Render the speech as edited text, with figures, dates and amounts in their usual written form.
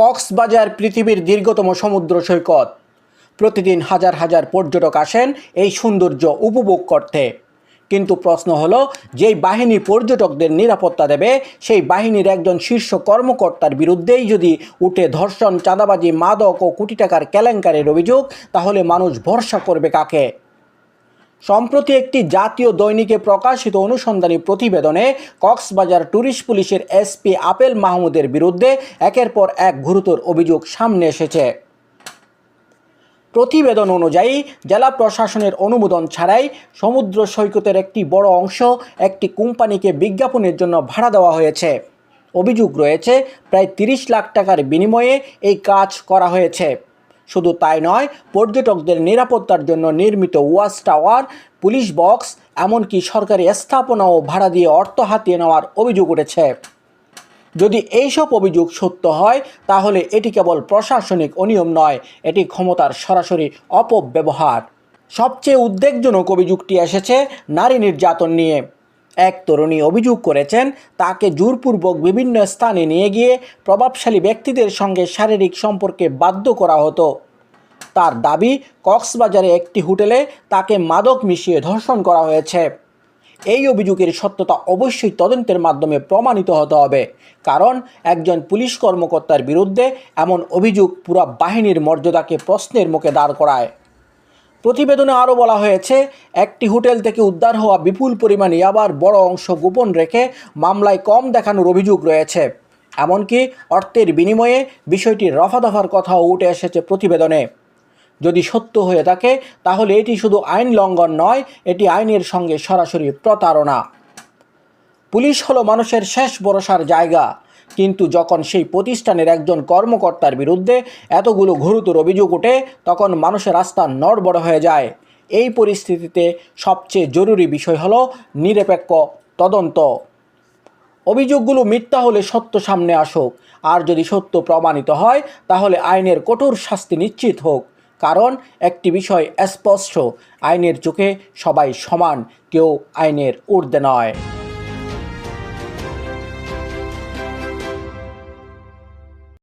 কক্সবাজার পৃথিবীর দীর্ঘতম সমুদ্র সৈকত। প্রতিদিন হাজার হাজার পর্যটক আসেন এই সৌন্দর্য উপভোগ করতে। কিন্তু প্রশ্ন হলো, যেই বাহিনী পর্যটকদের নিরাপত্তা দেবে সেই বাহিনীর একজন শীর্ষ কর্মকর্তার বিরুদ্ধেই যদি উঠে ধর্ষণ, চাঁদাবাজি, মাদক ও কোটি টাকার কেলেঙ্কারির অভিযোগ, তাহলে মানুষ ভরসা করবে কাকে? সম্প্রতি একটি জাতীয় দৈনিকে প্রকাশিত অনুসন্ধানী প্রতিবেদনে কক্সবাজার ট্যুরিস্ট পুলিশের এসপি আপেল মাহমুদের বিরুদ্ধে একের পর এক গুরুতর অভিযোগ সামনে এসেছে। প্রতিবেদন অনুযায়ী জেলা প্রশাসনের অনুমোদন ছাড়াই সমুদ্র সৈকতের একটি বড় অংশ একটি কোম্পানিকে বিজ্ঞাপনের জন্য ভাড়া দেওয়া হয়েছে। অভিযোগ রয়েছে, প্রায় 30 লাখ টাকার বিনিময়ে এই কাজ করা হয়েছে। শুধু তাই নয়, পর্যটকদের নিরাপত্তার জন্য নির্মিত ওয়াচ টাওয়ার, পুলিশ বক্স, এমনকি সরকারি স্থাপনাও ভাড়া দিয়ে অর্থ হাতিয়ে নেওয়ার অভিযোগ উঠেছে। যদি এইসব অভিযোগ সত্য হয়, তাহলে এটি কেবল প্রশাসনিক অনিয়ম নয়, এটি ক্ষমতার সরাসরি অপব্যবহার। সবচেয়ে উদ্বেগজনক অভিযোগটি এসেছে নারী নির্যাতন নিয়ে। এক তরুণী অভিযোগ করেছেন, তাকে জোরপূর্বক বিভিন্ন স্থানে নিয়ে গিয়ে প্রভাবশালী ব্যক্তিদের সঙ্গে শারীরিক সম্পর্কে বাধ্য করা হতো। তার দাবি, কক্সবাজারে একটি হোটেলে তাকে মাদক মিশিয়ে ধর্ষণ করা হয়েছে। এই অভিযোগের সত্যতা অবশ্যই তদন্তের মাধ্যমে প্রমাণিত হতে হবে, কারণ একজন পুলিশ কর্মকর্তার বিরুদ্ধে এমন অভিযোগ পুরো বাহিনীর মর্যাদাকে প্রশ্নের মুখে দাঁড় করায়। প্রতিবেদনে আরও বলা হয়েছে, একটি হোটেল থেকে উদ্ধার হওয়া বিপুল পরিমাণ ইয়াবার বড় অংশ গোপন রেখে মামলায় কম দেখানোর অভিযোগ রয়েছে। এমনকি অর্থের বিনিময়ে বিষয়টি রফাদফার কথাও উঠে এসেছে প্রতিবেদনে। যদি সত্য হয়ে থাকে, তাহলে এটি শুধু আইন লঙ্ঘন নয়, এটি আইনের সঙ্গে সরাসরি প্রতারণা। পুলিশ হলো মানুষের শেষ ভরসার জায়গা, কিন্তু যখন সেই প্রতিষ্ঠানের একজন কর্মকর্তার বিরুদ্ধে এতগুলো গুরুতর অভিযোগ ওঠে, তখন মানুষের আস্থা নড়বড় হয়ে যায়। এই পরিস্থিতিতে সবচেয়ে জরুরি বিষয় হলো নিরপেক্ষ তদন্ত। অভিযোগগুলো মিথ্যা হলে সত্য সামনে আসুক, আর যদি সত্য প্রমাণিত হয়, তাহলে আইনের কঠোর শাস্তি নিশ্চিত হোক। কারণ একটি বিষয় স্পষ্ট, আইনের চোখে সবাই সমান, কেউ আইনের ঊর্ধ্বে নয়।